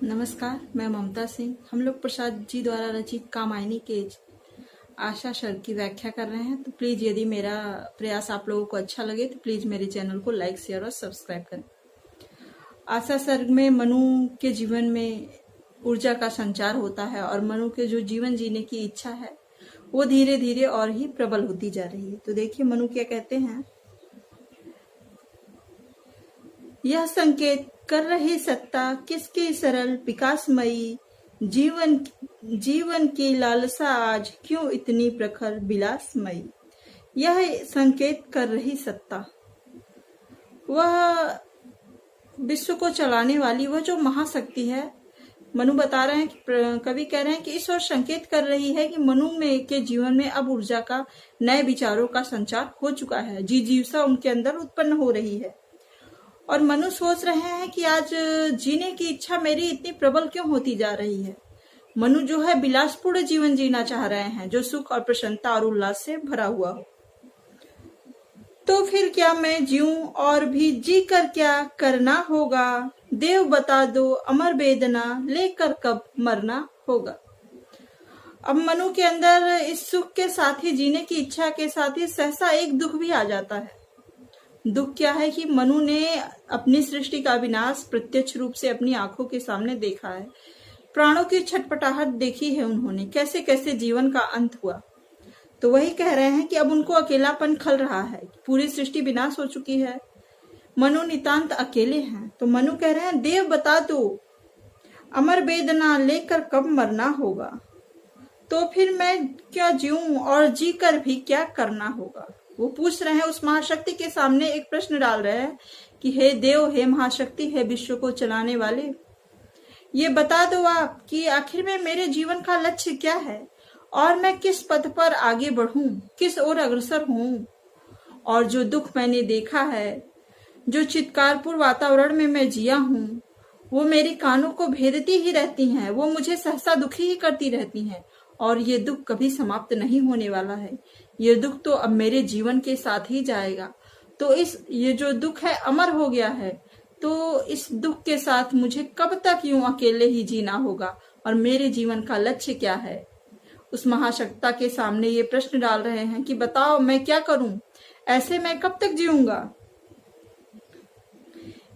नमस्कार, मैं ममता सिंह। हम लोग प्रसाद जी द्वारा रचित कामायनी के आशा शर की व्याख्या कर रहे हैं। तो प्लीज यदि मेरा प्रयास आप लोगों को अच्छा लगे तो प्लीज मेरे चैनल को लाइक, शेयर और सब्सक्राइब करें। आशा सर्ग में मनु के जीवन में ऊर्जा का संचार होता है और मनु के जो जीवन जीने की इच्छा है वो धीरे धीरे और ही प्रबल होती जा रही है। तो देखिए मनु क्या कहते हैं। यह संकेत कर रही सत्ता किसकी सरल विकासमयी जीवन की लालसा आज क्यों इतनी प्रखर विलासमयी। यह संकेत कर रही सत्ता, वह विश्व को चलाने वाली वह जो महाशक्ति है। मनु बता रहे हैं कि कवि कह रहे हैं कि इस ओर संकेत कर रही है कि मनु में के जीवन में अब ऊर्जा का, नए विचारों का संचार हो चुका है। जिज्ञासा उनके अंदर उत्पन्न हो रही है और मनु सोच रहे हैं कि आज जीने की इच्छा मेरी इतनी प्रबल क्यों होती जा रही है। मनु जो है विलासपूर्ण जीवन जीना चाह रहे हैं जो सुख और प्रसन्नता और उल्लास से भरा हुआ हो। तो फिर क्या मैं जीऊं और भी जी कर क्या करना होगा। देव बता दो अमर वेदना लेकर कब मरना होगा। अब मनु के अंदर इस सुख के साथ ही, जीने की इच्छा के साथ ही सहसा एक दुख भी आ जाता है। दुख क्या है कि मनु ने अपनी सृष्टि का विनाश प्रत्यक्ष रूप से अपनी आंखों के सामने देखा है। प्राणों की छटपटाहट देखी है उन्होंने, कैसे कैसे जीवन का अंत हुआ। तो वही कह रहे हैं कि अब उनको अकेलापन खल रहा है, पूरी सृष्टि विनाश हो चुकी है, मनु नितांत अकेले हैं। तो मनु कह रहे हैं देव बता दो अमर वेदना लेकर कब मरना होगा। तो फिर मैं क्या जीऊं और जी कर भी क्या करना होगा। वो पूछ रहे हैं, उस महाशक्ति के सामने एक प्रश्न डाल रहे हैं कि हे देव, हे महाशक्ति, हे विश्व को चलाने वाले, ये बता दो आप कि आखिर में मेरे जीवन का लक्ष्य क्या है और मैं किस पथ पर आगे बढ़ूं, किस ओर अग्रसर हूं। और जो दुख मैंने देखा है, जो चित्कारपुर वातावरण में मैं जिया हूं, वो मेरी कानों को भेदती ही रहती हैं, वो मुझे सहसा दुखी ही करती रहती हैं। और ये दुख कभी समाप्त नहीं होने वाला है। ये दुख तो अब मेरे जीवन के साथ ही जाएगा। तो ये जो दुख है अमर हो गया है, तो इस दुख के साथ मुझे कब तक यूं अकेले ही जीना होगा और मेरे जीवन का लक्ष्य क्या है। उस महाशक्ति के सामने ये प्रश्न डाल रहे हैं कि बताओ मैं क्या करूं, ऐसे मैं कब तक जीऊंगा।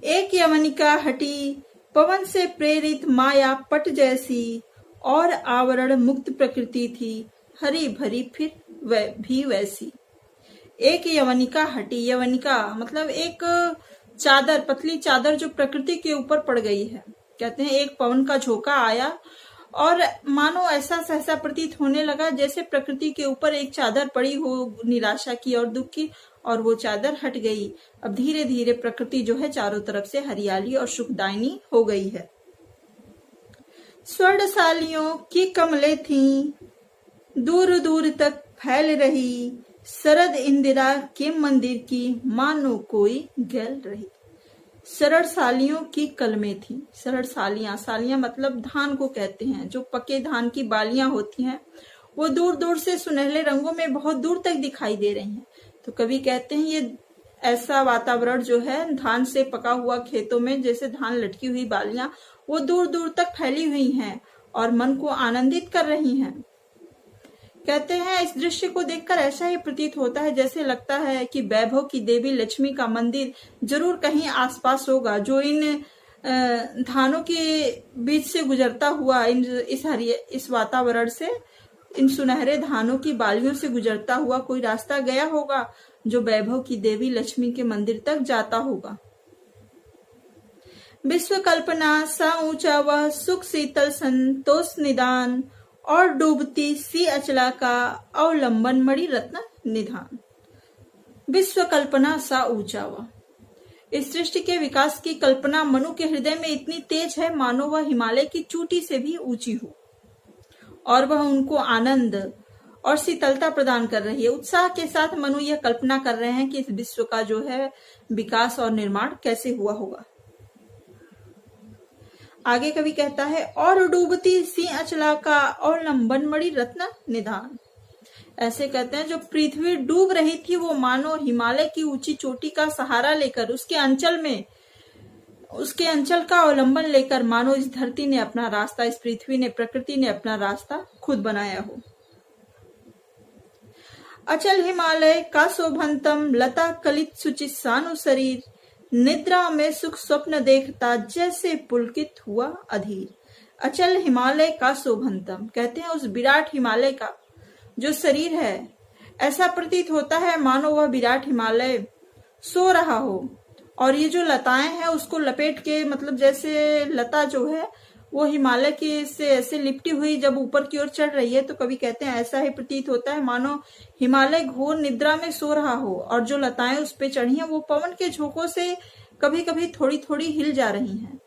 एक यवनिका हटी पवन से प्रेरित माया पट जैसी, और आवरण मुक्त प्रकृति थी हरी भरी फिर भी वैसी। एक यवनिका हटी, यवनिका मतलब एक चादर, पतली चादर जो प्रकृति के ऊपर पड़ गई है। कहते हैं एक पवन का झोंका आया और मानो ऐसा सहसा प्रतीत होने लगा जैसे प्रकृति के ऊपर एक चादर पड़ी हो निराशा की और दुख की, और वो चादर हट गई। अब धीरे धीरे प्रकृति जो है चारों तरफ से हरियाली और सुखदायिनी हो गई है। स्वर्णशालियों की कमलें थीं दूर दूर तक फैल रही, शरद इंदिरा के मंदिर की मानो कोई गैल रही। शरदशालियों की कलमें थी। शरदशालियां, सालियां मतलब धान को कहते हैं, जो पके धान की बालियां होती हैं, वो दूर दूर से सुनहले रंगों में बहुत दूर तक दिखाई दे रही हैं। तो कवि कहते हैं ये ऐसा वातावरण जो है, धान से पका हुआ खेतों में जैसे धान लटकी हुई बालियां वो दूर दूर तक फैली हुई हैं और मन को आनंदित कर रही हैं। कहते हैं इस दृश्य को देखकर ऐसा ही प्रतीत होता है जैसे लगता है कि वैभव की देवी लक्ष्मी का मंदिर जरूर कहीं आसपास होगा, जो इन धानों के बीच से गुजरता हुआ, इस वातावरण से, इन सुनहरे धानों की बालियों से गुजरता हुआ कोई रास्ता गया होगा जो वैभव की देवी लक्ष्मी के मंदिर तक जाता होगा। विश्व कल्पना सा ऊंचा वह सुख शीतल संतोष निदान, और डूबती सी अचला का अवलंबन मणि रत्न निधान। विश्व कल्पना सा ऊंचा वह, इस सृष्टि के विकास की कल्पना मनु के हृदय में इतनी तेज है मानो वह हिमालय की चोटी से भी ऊंची हो, और वह उनको आनंद और शीतलता प्रदान कर रही है। उत्साह के साथ मनु यह कल्पना कर रहे हैं कि इस विश्व का जो है विकास और निर्माण कैसे हुआ होगा। आगे कवि कहता है, और डूबती सी अचला का अवलंबन मणि रत्न निधान। ऐसे कहते हैं जो पृथ्वी डूब रही थी वो मानो हिमालय की ऊंची चोटी का सहारा लेकर उसके अंचल में उसके अंचल का अवलंबन लेकर मानो इस धरती ने अपना रास्ता, इस पृथ्वी ने, प्रकृति ने अपना रास्ता खुद बनाया हो। अचल हिमालय का शोभंतम, लता कलित सुचित सानु शरीर, निद्रा में सुख स्वप्न देखता, जैसे पुलकित हुआ अधीर। अचल हिमालय का शोभंतम, कहते हैं उस विराट हिमालय का जो शरीर है, ऐसा प्रतीत होता है मानो वह विराट हिमालय सो रहा हो, और ये जो लताएं हैं उसको लपेट के, मतलब जैसे लता जो है वो हिमालय के से ऐसे लिपटी हुई जब ऊपर की ओर चढ़ रही है, तो कभी कहते हैं ऐसा ही प्रतीत होता है मानो हिमालय घोर निद्रा में सो रहा हो, और जो लताएं उस पे चढ़ी हैं वो पवन के झोंकों से कभी कभी थोड़ी थोड़ी हिल जा रही हैं।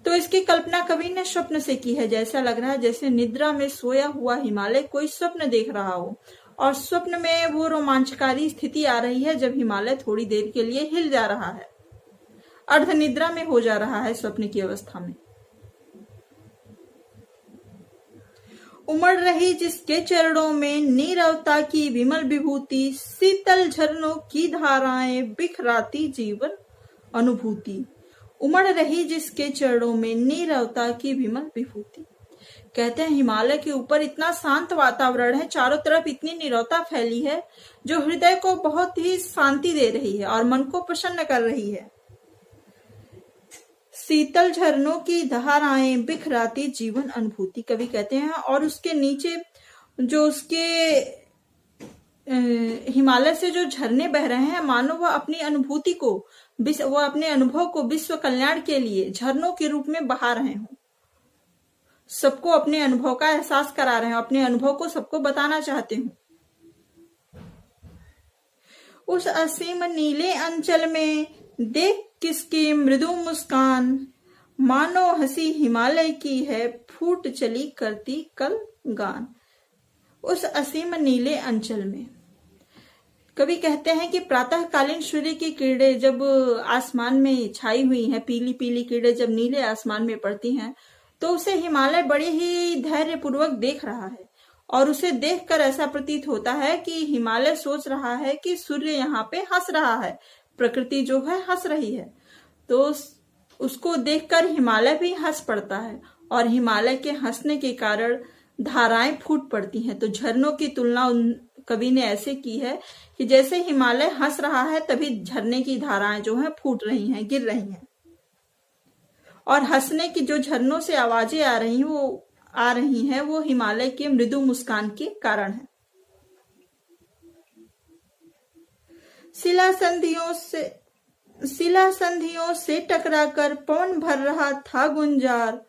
तो इसकी कल्पना कवि ने स्वप्न से की है। जैसा लग रहा है जैसे निद्रा में सोया हुआ हिमालय कोई स्वप्न देख रहा हो, और स्वप्न में वो रोमांचकारी स्थिति आ रही है जब हिमालय थोड़ी देर के लिए हिल जा रहा है, अर्ध निद्रा में हो जा रहा है स्वप्न की अवस्था में। उमड़ रही जिसके चरणों में नीरवता की विमल विभूति, शीतल झरनों की धाराएं बिखराती जीवन अनुभूति। उमड़ रही जिसके चरणों में नीरवता की विमल विभूति, कहते हैं हिमालय के ऊपर इतना शांत वातावरण है, चारों तरफ इतनी नीरवता फैली है जो हृदय को बहुत ही शांति दे रही है और मन को प्रसन्न कर रही है। शीतल झरनों की धाराएं बिखराती जीवन अनुभूति, कवि कहते हैं, और उसके नीचे जो उसके हिमालय से जो झरने बह रहे हैं, मानो वह अपनी अनुभूति को, वह अपने अनुभव को विश्व कल्याण के लिए झरनों के रूप में बहा रहे हों, सबको अपने अनुभव का एहसास करा रहे हैं, अपने अनुभव को सबको बताना चाहते हूं। उस असीम नीले अंचल में देख किसकी मृदु मुस्कान, मानो हंसी हिमालय की है फूट चली करती कल गान। उस असीम नीले अंचल में, कवि कहते हैं कि प्रातःकालीन सूर्य की किरणें जब आसमान में छाई हुई हैं, पीली पीली किरणें जब नीले आसमान में पड़ती हैं, तो उसे हिमालय बड़े ही धैर्य पूर्वक देख रहा है, और उसे देखकर ऐसा प्रतीत होता है कि हिमालय सोच रहा है कि सूर्य यहाँ पे हंस रहा है, प्रकृति जो है हंस रही है। तो उसको देखकर हिमालय भी हंस पड़ता है, और हिमालय के हंसने के कारण धाराएं फूट पड़ती हैं। तो झरनों की तुलना कवि ने ऐसे की है कि जैसे हिमालय हंस रहा है तभी झरने की धाराएं जो हैं फूट रही हैं, गिर रही हैं, और हंसने की जो झरनों से आवाजें आ रही हैं वो हिमालय के मृदु मुस्कान के कारण है। शिला संधियों से टकराकर पवन भर रहा था गुंजार,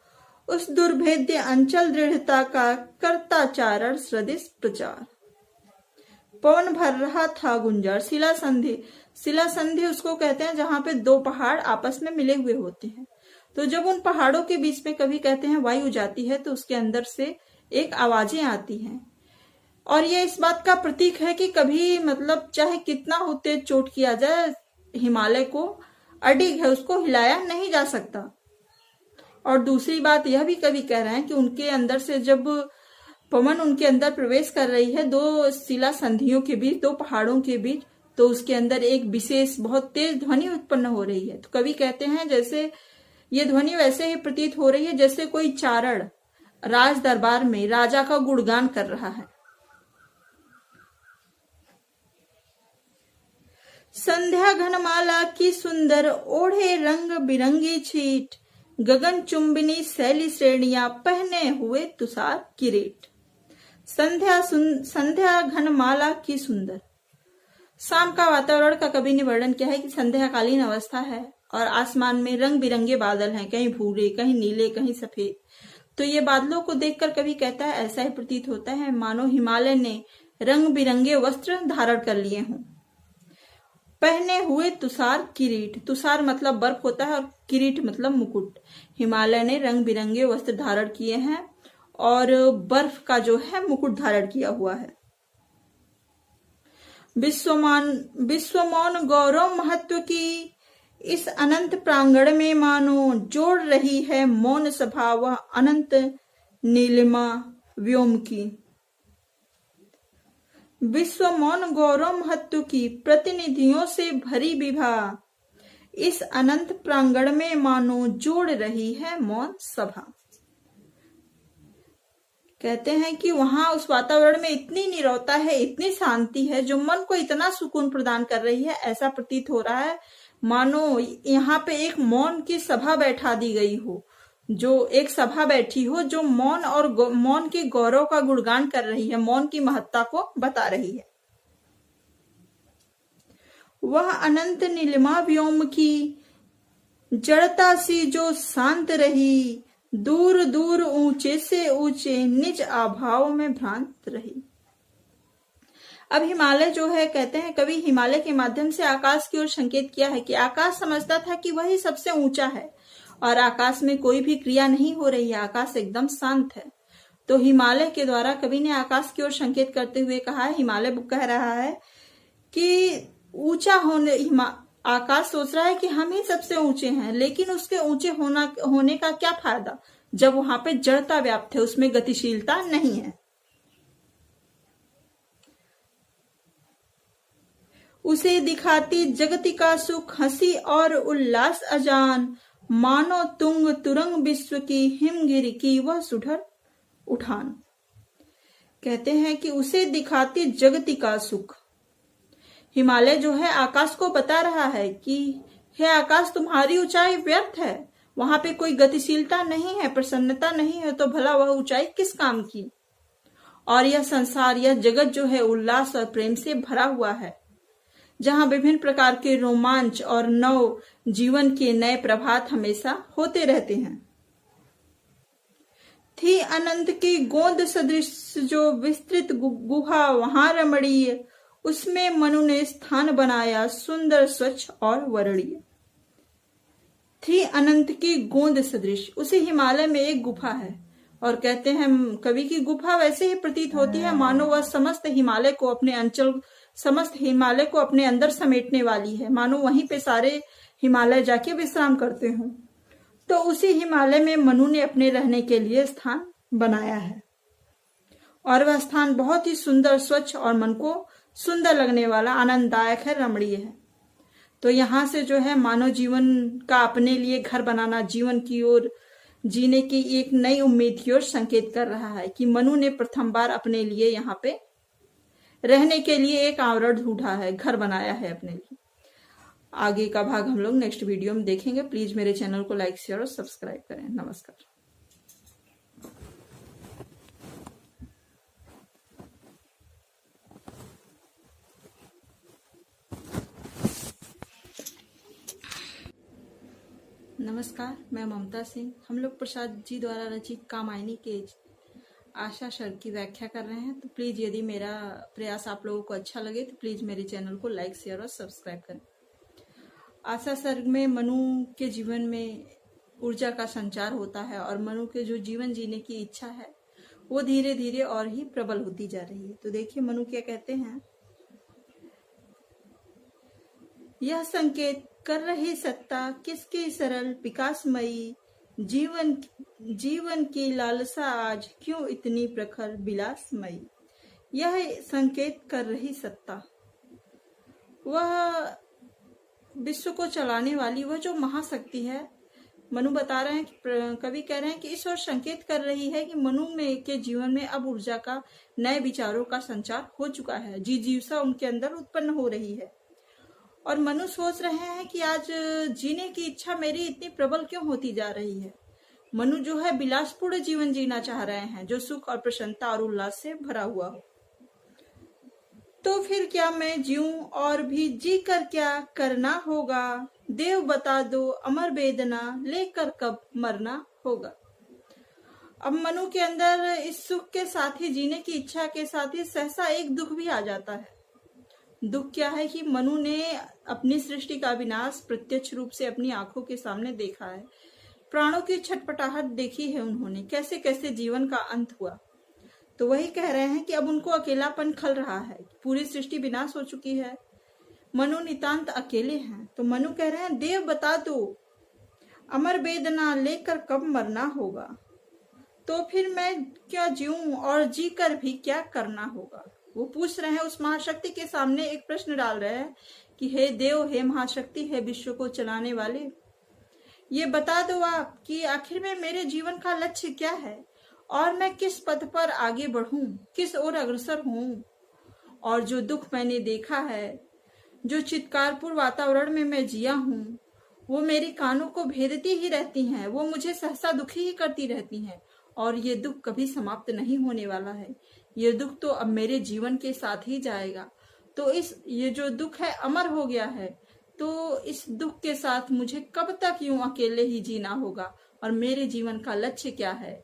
उस दुर्भेद्य अंचल दृढ़ता का करता चारण सदृश प्रचार। पवन भर रहा था गुंजार, शिला संधि उसको कहते हैं जहां पे दो पहाड़ आपस में मिले हुए होते हैं। तो जब उन पहाड़ों के बीच में कभी कहते हैं वायु जाती है तो उसके अंदर से एक आवाजें आती हैं, और ये इस बात का प्रतीक है कि कभी मतलब चाहे कितना हो तेज चोट किया जाए, हिमालय को अडिग है, उसको हिलाया नहीं जा सकता। और दूसरी बात यह भी कवि कह रहे हैं कि उनके अंदर से जब पवन उनके अंदर प्रवेश कर रही है, दो शिला संधियों के बीच, दो पहाड़ों के बीच, तो उसके अंदर एक विशेष बहुत तेज ध्वनि उत्पन्न हो रही है। तो कवि कहते हैं जैसे ये ध्वनि वैसे ही प्रतीत हो रही है जैसे कोई चारण राज दरबार में राजा का गुणगान कर रहा है। संध्या घनमाला की सुंदर ओढ़े रंग बिरंगी छीट, गगन चुंबिनी शैली श्रेणियां पहने हुए तुषार किरीट। संध्या घनमाला की सुंदर, शाम का वातावरण का कवि ने वर्णन किया है कि संध्याकालीन अवस्था है और आसमान में रंग बिरंगे बादल हैं, कहीं भूरे, कहीं नीले, कहीं सफेद। तो ये बादलों को देखकर कवि कहता है ऐसा ही प्रतीत होता है मानो हिमालय ने रंग बिरंगे वस्त्र धारण कर लिए हों। पहने हुए तुषार किरीट, तुषार मतलब बर्फ होता है और किरीट मतलब मुकुट। हिमालय ने रंग बिरंगे वस्त्र धारण किए हैं और बर्फ का जो है मुकुट धारण किया हुआ है। विश्वमौन गौरव महत्व की इस अनंत प्रांगण में मानो जोड़ रही है मौन सभा व अनंत नीलिमा व्योम की। विश्व मौन गौरव महत्व की प्रतिनिधियों से भरी विभा इस अनंत प्रांगण में मानो जोड़ रही है मौन सभा। कहते हैं कि वहां उस वातावरण में इतनी नीरवता है, इतनी शांति है, जो मन को इतना सुकून प्रदान कर रही है। ऐसा प्रतीत हो रहा है मानो यहाँ पे एक मौन की सभा बैठा दी गई हो, जो एक सभा बैठी हो जो मौन और मौन के गौरव का गुणगान कर रही है, मौन की महत्ता को बता रही है। वह अनंत नीलिमा व्योम की जड़ता सी जो शांत रही, दूर दूर ऊंचे से ऊंचे निज आभाव में भ्रांत रही। अब हिमालय जो है, कहते हैं कवि हिमालय के माध्यम से आकाश की ओर संकेत किया है कि आकाश समझता था कि वही सबसे ऊंचा है और आकाश में कोई भी क्रिया नहीं हो रही है, आकाश एकदम शांत है। तो हिमालय के द्वारा कवि ने आकाश की ओर संकेत करते हुए कहा है, हिमालय कह रहा है कि ऊंचा आकाश सोच रहा है कि हम ही सबसे ऊंचे हैं, लेकिन उसके ऊंचे होने का क्या फायदा जब वहां पे जड़ता व्याप्त है, उसमें गतिशीलता नहीं है। उसे दिखाती जगति का सुख हंसी और उल्लास अजान, मानो तुंग तुरंग विश्व की हिमगिरी की वह सुधर उठान। कहते हैं कि उसे दिखाती जगति का सुख, हिमालय जो है आकाश को बता रहा है कि हे आकाश, तुम्हारी ऊंचाई व्यर्थ है, वहां पे कोई गतिशीलता नहीं है, प्रसन्नता नहीं है, तो भला वह ऊंचाई किस काम की। और यह संसार, यह जगत जो है उल्लास और प्रेम से भरा हुआ है, जहां विभिन्न प्रकार के रोमांच और नव जीवन के नए प्रभात हमेशा होते रहते हैं। थी अनंत की गोंद सदृश जो विस्तृत गुहा वहां रमणीय, उसमें मनु ने स्थान बनाया सुंदर स्वच्छ और वर्णीय। थी अनंत की गोंद सदृश, उसी हिमालय में एक गुफा है और कहते हैं कवि की गुफा वैसे ही प्रतीत होती है मानो वह समस्त हिमालय को अपने अंदर समेटने वाली है, मानो वहीं पे सारे हिमालय जाके विश्राम करते हों। तो उसी हिमालय में मनु ने अपने रहने के लिए स्थान बनाया है और वह स्थान बहुत ही सुंदर, स्वच्छ और मन को सुंदर लगने वाला, आनंददायक है, रमणीय है। तो यहां से जो है मानव जीवन का अपने लिए घर बनाना, जीवन की ओर जीने की एक नई उम्मीद की ओर संकेत कर रहा है कि मनु ने प्रथम बार अपने लिए यहाँ पे रहने के लिए एक आवरण ढूंढा है, घर बनाया है अपने लिए। आगे का भाग हम लोग नेक्स्ट वीडियो में देखेंगे। प्लीज मेरे चैनल को लाइक, शेयर और सब्सक्राइब करें। नमस्कार। नमस्कार, मैं ममता सिंह। हम लोग प्रसाद जी द्वारा रचित कामायनी के आशा सर्ग की व्याख्या कर रहे हैं। तो प्लीज यदि मेरा प्रयास आप लोगों को अच्छा लगे तो प्लीज मेरे चैनल को लाइक, शेयर और सब्सक्राइब करें। आशा सर्ग में मनु के जीवन में ऊर्जा का संचार होता है और मनु के जो जीवन जीने की इच्छा है वो धीरे धीरे और ही प्रबल होती जा रही है। तो देखिए मनु क्या कहते हैं, यह संकेत कर रही सत्ता किसकी सरल विकासमयी, जीवन की लालसा आज क्यों इतनी प्रखर विलासमयी। यह संकेत कर रही सत्ता, वह विश्व को चलाने वाली, वह जो महाशक्ति है। मनु बता रहे हैं कि कवि कह रहे हैं कि इस ओर संकेत कर रही है कि मनु में के जीवन में अब ऊर्जा का, नए विचारों का संचार हो चुका है, जिज्ञासा उनके अंदर उत्पन्न हो रही है और मनु सोच रहे हैं कि आज जीने की इच्छा मेरी इतनी प्रबल क्यों होती जा रही है। मनु जो है विलासपूर्ण जीवन जीना चाह रहे हैं, जो सुख और प्रसन्नता और उल्लास से भरा हुआ हो। तो फिर क्या मैं जीऊं और भी जी कर क्या करना होगा, देव बता दो अमर वेदना लेकर कब मरना होगा। अब मनु के अंदर इस सुख के साथ ही, जीने की इच्छा के साथ ही सहसा एक दुख भी आ जाता है। दुख क्या है कि मनु ने अपनी सृष्टि का विनाश प्रत्यक्ष रूप से अपनी आंखों के सामने देखा है, प्राणों की छटपटाहट देखी है उन्होंने, कैसे कैसे जीवन का अंत हुआ। तो वही कह रहे हैं कि अब उनको अकेलापन खल रहा है, पूरी सृष्टि विनाश हो चुकी है, मनु नितांत अकेले हैं। तो मनु कह रहे हैं देव बता दो अमर वेदना लेकर कब मरना होगा, तो फिर मैं क्या जीऊं और जी कर भी क्या करना होगा। वो पूछ रहे हैं, उस महाशक्ति के सामने एक प्रश्न डाल रहे हैं कि हे देव, हे महाशक्ति, हे विश्व को चलाने वाले, ये बता दो आप कि आखिर में मेरे जीवन का लक्ष्य क्या है और मैं किस पथ पर आगे बढ़ूं, किस ओर अग्रसर हूं। और जो दुख मैंने देखा है, जो चित्कारपुर वातावरण में मैं जिया हूं, वो मेरे कानों को भेदती ही रहती हैं, वो मुझे सहसा दुखी ही करती रहती हैं। और ये दुख कभी समाप्त नहीं होने वाला है। ये दुख तो अब मेरे जीवन के साथ ही जाएगा। तो ये जो दुख है अमर हो गया है, तो इस दुख के साथ मुझे कब तक यूं अकेले ही जीना होगा और मेरे जीवन का लक्ष्य क्या है।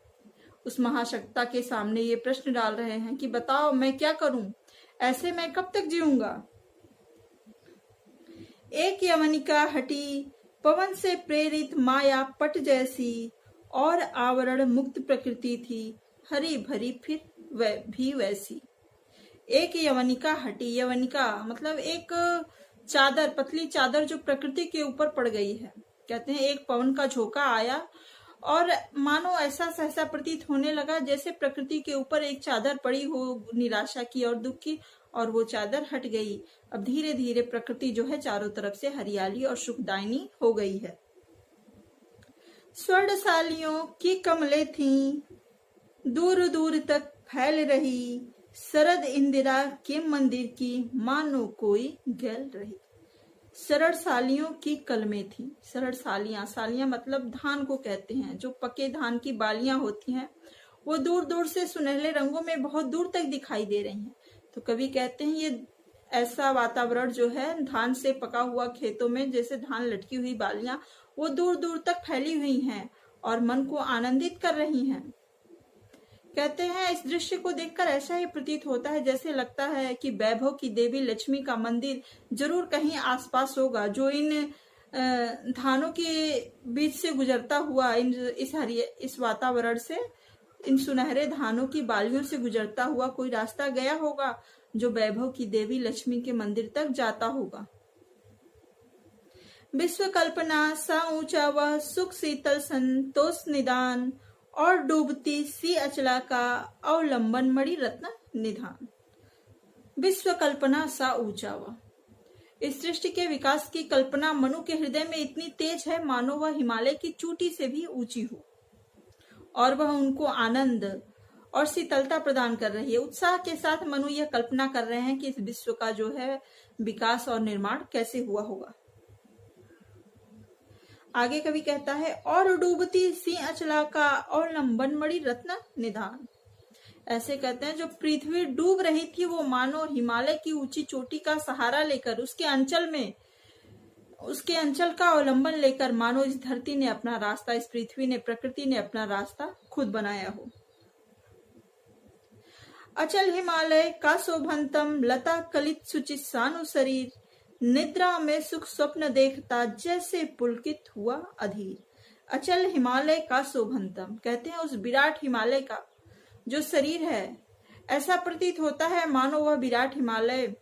उस महाशक्ता के सामने ये प्रश्न डाल रहे हैं कि बताओ मैं क्या करूं, ऐसे मैं कब तक जीऊंगा। एक यवनिका हटी पवन से प्रेरित माया पट जैसी, और आवरण मुक्त प्रकृति थी हरी भरी फिर भी वैसी। एक यवनिका हटी, यवनिका मतलब एक चादर, पतली चादर जो प्रकृति के ऊपर पड़ गई है। कहते हैं एक पवन का झोंका आया और मानो ऐसा सहसा प्रतीत होने लगा जैसे प्रकृति के ऊपर एक चादर पड़ी हो निराशा की और दुख की, और वो चादर हट गई। अब धीरे धीरे प्रकृति जो है चारों तरफ से हरियाली और सुखदायिनी हो गई है। स्वर्णशालियों की कमलें थीं, दूर दूर तक फैल रही, शरद इंदिरा के मंदिर की मानो कोई गैल रही। सरड़ सालियों की कलमें थी। सरड़ सालियां, सालियां मतलब धान को कहते हैं। जो पके धान की बालियां होती हैं वो दूर दूर से सुनहले रंगों में बहुत दूर तक दिखाई दे रही हैं। तो कवि कहते हैं ये ऐसा वातावरण जो है धान से पका हुआ खेतों में जैसे धान लटकी हुई बालियां वो दूर दूर तक फैली हुई हैं और मन को आनंदित कर रही हैं। कहते हैं इस दृश्य को देखकर ऐसा ही प्रतीत होता है जैसे लगता है कि वैभव की देवी लक्ष्मी का मंदिर जरूर कहीं आसपास होगा, जो इन धानों के बीच से गुजरता हुआ इस वातावरण से, इन सुनहरे धानों की बालियों से गुजरता हुआ कोई रास्ता गया होगा जो वैभव की देवी लक्ष्मी के मंदिर तक जाता होगा। विश्व कल्पना सा ऊंचा वह सुख शीतल संतोष निदान, और डूबती सी अचला का अवलंबन मणि रत्न निधान। विश्व कल्पना सा ऊंचा वह, इस सृष्टि के विकास की कल्पना मनु के हृदय में इतनी तेज है मानो वह हिमालय की चोटी से भी ऊंची हो, और वह उनको आनंद और शीतलता प्रदान कर रही है। उत्साह के साथ मनु यह कल्पना कर रहे हैं कि इस विश्व का जो है विकास और निर्माण कैसे हुआ होगा। आगे कवि कहता है और डूबती सी अचला का और लंबन मणि रत्न निधान। ऐसे कहते हैं जो पृथ्वी डूब रही थी वो मानो हिमालय की ऊंची चोटी का सहारा लेकर उसके अंचल का अवलंबन लेकर मानो इस धरती ने अपना रास्ता, इस पृथ्वी ने, प्रकृति ने अपना रास्ता खुद बनाया हो। अचल हिमालय का शोभंतम लता कलित सुचित सानु शरीर, निद्रा में सुख स्वप्न देखता जैसे पुलकित हुआ अधीर। अचल हिमालय का शोभंतम, कहते हैं उस विराट हिमालय का जो शरीर है ऐसा प्रतीत होता है मानो वह विराट हिमालय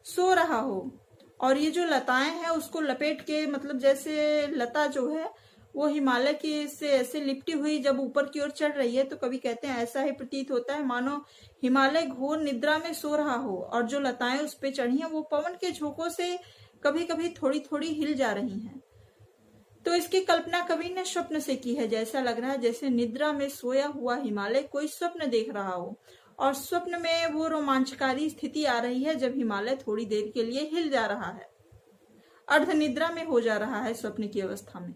सो रहा हो, और ये जो लताएं हैं उसको लपेट के, मतलब जैसे लता जो है वो हिमालय की से ऐसे लिपटी हुई जब ऊपर की ओर चढ़ रही है, तो कभी कहते हैं ऐसा ही प्रतीत होता है मानो हिमालय घोर निद्रा में सो रहा हो, और जो लताएं उस पे चढ़ी हैं वो पवन के झोंकों से कभी कभी थोड़ी थोड़ी हिल जा रही हैं। तो इसकी कल्पना कवि ने स्वप्न से की है। जैसा लग रहा है जैसे निद्रा में सोया हुआ हिमालय कोई स्वप्न देख रहा हो, और स्वप्न में वो रोमांचकारी स्थिति आ रही है जब हिमालय थोड़ी देर के लिए हिल जा रहा है, अर्ध निद्रा में हो जा रहा है स्वप्न की अवस्था में।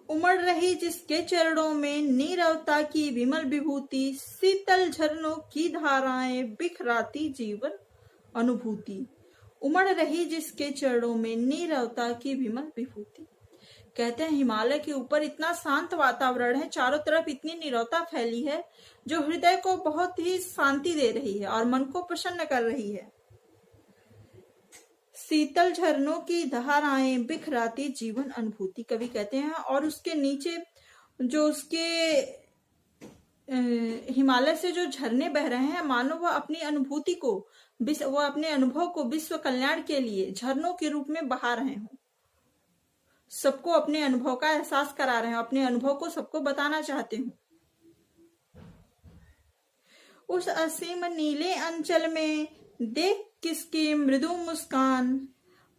उमड़ रही जिसके चरणों में नीरवता की विमल विभूति, शीतल झरनों की धाराएं बिखराती जीवन अनुभूति। उमड़ रही जिसके चरणों में नीरवता की विमल विभूति। कहते हैं हिमालय के ऊपर इतना शांत वातावरण है, चारों तरफ इतनी नीरवता फैली है जो हृदय को बहुत ही शांति दे रही है और मन को प्रसन्न कर रही है। शीतल झरनों की धाराएं बिखराती जीवन अनुभूति, कवि कहते हैं, और उसके नीचे जो उसके हिमालय से जो झरने बह रहे हैं मानो वह अपनी अनुभूति को, वह अपने अनुभव को विश्व कल्याण के लिए झरनों के रूप में बहा रहे हों, सबको अपने अनुभव का एहसास करा रहे हैं, अपने अनुभव को सबको बताना चाहते हूं। उस असीम नीले अंचल में देख किसकी मृदु मुस्कान,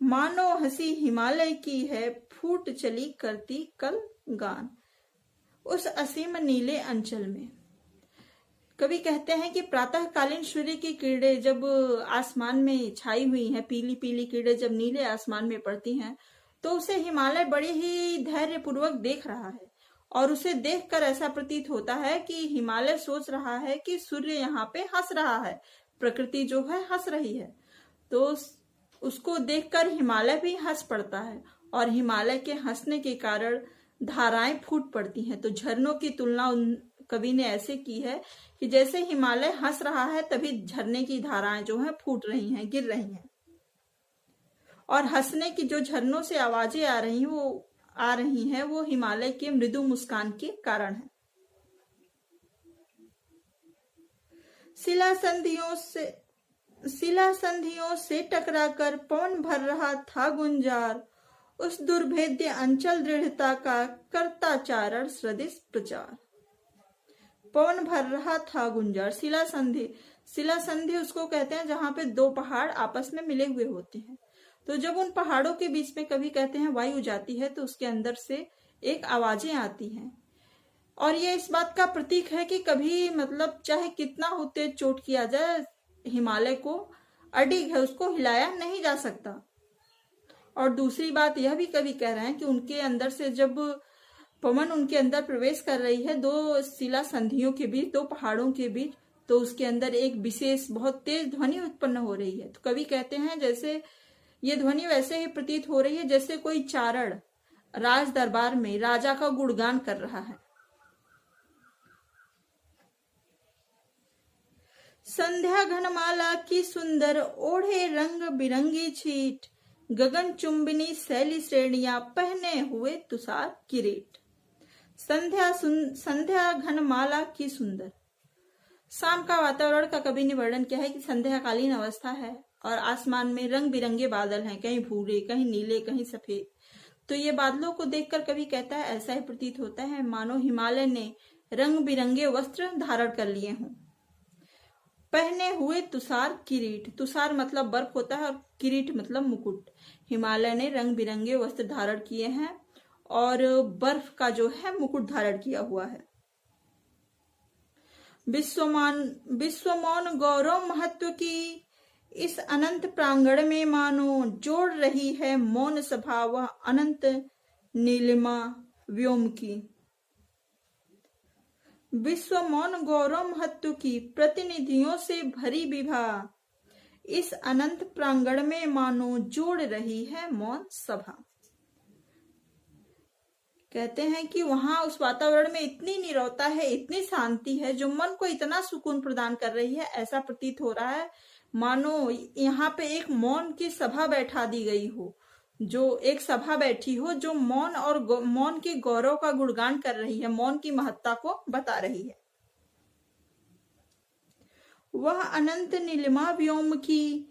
मानो हंसी हिमालय की है, फूट चली करती कल गान। उस असीम नीले अंचल में कवि कहते हैं कि प्रातःकालीन सूर्य की किरणें जब आसमान में छाई हुई हैं, पीली पीली किरणें जब नीले आसमान में पड़ती हैं, तो उसे हिमालय बड़े ही धैर्य पूर्वक देख रहा है और उसे देखकर ऐसा प्रतीत होता है कि हिमालय सोच रहा है कि सूर्य यहाँ पे हंस रहा है, प्रकृति जो है हंस रही है। तो उसको देखकर हिमालय भी हंस पड़ता है और हिमालय के हंसने के कारण धाराएं फूट पड़ती हैं। तो झरनों की तुलना कवि ने ऐसे की है कि जैसे हिमालय हंस रहा है तभी झरने की धाराएं जो है फूट रही हैं, गिर रही हैं, और हंसने की जो झरनों से आवाजें आ रही हैं वो हिमालय के मृदु मुस्कान के कारण है। शिला संधियों से टकराकर पवन भर रहा था गुंजार, उस दुर्भेद्य अंचल दृढ़ता का करता चारण सदृश प्रचार। पवन भर रहा था गुंजार, शिला संधि उसको कहते हैं जहां पे दो पहाड़ आपस में मिले हुए होते हैं। तो जब उन पहाड़ों के बीच में कभी कहते हैं वायु जाती है तो उसके अंदर से एक आवाजें आती हैं, और ये इस बात का प्रतीक है कि कभी मतलब चाहे कितना हो तेज चोट किया जाए, हिमालय को अडिग है, उसको हिलाया नहीं जा सकता। और दूसरी बात यह भी कवि कह रहे हैं कि उनके अंदर से जब पवन उनके अंदर प्रवेश कर रही है, दो शिला संधियों के बीच, दो पहाड़ों के बीच, तो उसके अंदर एक विशेष बहुत तेज ध्वनि उत्पन्न हो रही है। तो कवि कहते हैं जैसे ये ध्वनि वैसे ही प्रतीत हो रही है जैसे कोई चारण राज दरबार में राजा का गुणगान कर रहा है। संध्या घनमाला की सुंदर ओढ़े रंग बिरंगी छीट, गगन चुंबिनी शैली श्रेणियां पहने हुए तुषार किरीट। संध्या घनमाला की सुंदर, शाम का वातावरण का कवि ने वर्णन किया है कि संध्याकालीन अवस्था है और आसमान में रंग बिरंगे बादल हैं, कहीं भूरे, कहीं नीले, कहीं सफेद। तो ये बादलों को देखकर कवि कहता है ऐसा ही प्रतीत होता है मानो हिमालय ने रंग बिरंगे वस्त्र धारण कर लिए हों। पहने हुए तुषार किरीट, तुषार मतलब बर्फ होता है और किरीट मतलब मुकुट। हिमालय ने रंग बिरंगे वस्त्र धारण किए हैं और बर्फ का जो है मुकुट धारण किया हुआ है। विश्वमौन गौरव महत्व की इस अनंत प्रांगण में मानो जोड़ रही है मौन सभा वह अनंत नीलिमा व्योम की। विश्व मौन गौरव महत्व की प्रतिनिधियों से भरी विभा, इस अनंत प्रांगण में मानो जोड़ रही है मौन सभा। कहते हैं कि वहां उस वातावरण में इतनी नीरवता है, इतनी शांति है जो मन को इतना सुकून प्रदान कर रही है, ऐसा प्रतीत हो रहा है मानो यहाँ पे एक मौन की सभा बैठा दी गई हो, जो एक सभा बैठी हो जो मौन और मौन के गौरव का गुणगान कर रही है, मौन की महत्ता को बता रही है। वह अनंत नीलिमा व्योम की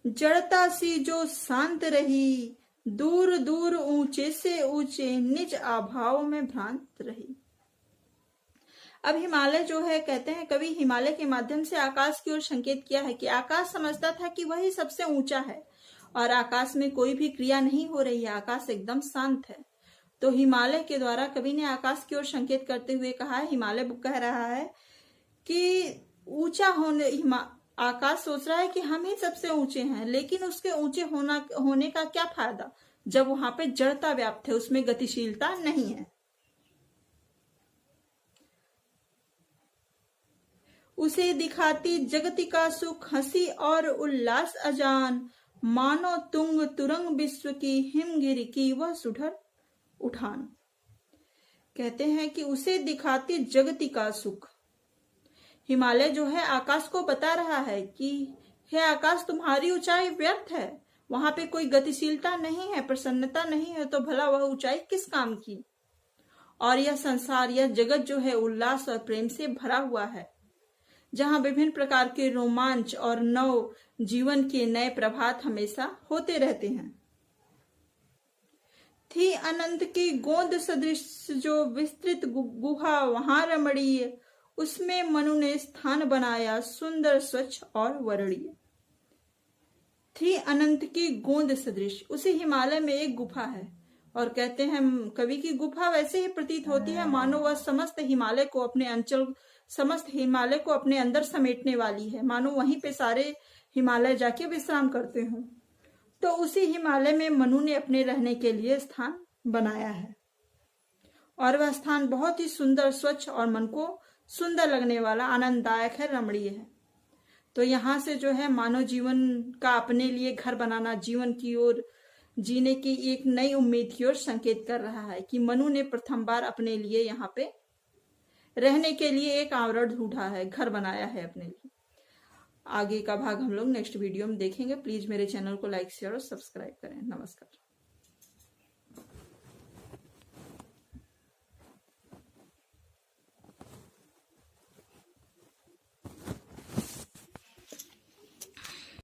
जड़ता सी जो शांत रही, दूर दूर ऊंचे से ऊंचे निज आभाव में भ्रांत रही। अब हिमालय जो है, कहते हैं कवि हिमालय के माध्यम से आकाश की ओर संकेत किया है कि आकाश समझता था कि वही सबसे ऊंचा है और आकाश में कोई भी क्रिया नहीं हो रही है, आकाश एकदम शांत है। तो हिमालय के द्वारा कवि ने आकाश की ओर संकेत करते हुए कहा है, हिमालय कह रहा है कि ऊंचा आकाश सोच रहा है कि हम ही सबसे ऊंचे हैं, लेकिन उसके ऊंचे होने का क्या फायदा जब वहां पे जड़ता व्याप्त है, उसमें गतिशीलता नहीं है। उसे दिखाती जगति का सुख हंसी और उल्लास अजान, मानो तुंग तुरंग विश्व की हिमगिरी की वह सुधर उठान। कहते हैं कि उसे दिखाती जगति का सुख, हिमालय जो है आकाश को बता रहा है कि हे आकाश, तुम्हारी ऊंचाई व्यर्थ है, वहां पे कोई गतिशीलता नहीं है, प्रसन्नता नहीं है, तो भला वह ऊंचाई किस काम की। और यह संसार, यह जगत जो है उल्लास और प्रेम से भरा हुआ है, जहां विभिन्न प्रकार के रोमांच और नव जीवन के नए प्रभात हमेशा होते रहते हैं। थी अनंत की गोंद सदृश जो विस्तृत गुहा वहां रमणीय, उसमें मनु ने स्थान बनाया सुंदर स्वच्छ और वर्णीय। थी अनंत की गोंद सदृश। उसी हिमालय में एक गुफा है और कहते हैं कवि की गुफा वैसे ही प्रतीत होती है मानो वह समस्त हिमालय को अपने अंदर समेटने वाली है, मानो वहीं पे सारे हिमालय जाके विश्राम करते हों। तो उसी हिमालय में मनु ने अपने रहने के लिए स्थान बनाया है और वह स्थान बहुत ही सुंदर, स्वच्छ और मन को सुंदर लगने वाला, आनंददायक है, रमणीय है। तो यहाँ से जो है मानव जीवन का अपने लिए घर बनाना, जीवन की ओर जीने की एक नई उम्मीद की ओर संकेत कर रहा है कि मनु ने प्रथम बार अपने लिए यहाँ पे रहने के लिए एक आवरण ढूंढा है, घर बनाया है अपने लिए। आगे का भाग हम लोग नेक्स्ट वीडियो में देखेंगे। प्लीज मेरे चैनल को लाइक, शेयर और सब्सक्राइब करें। नमस्कार।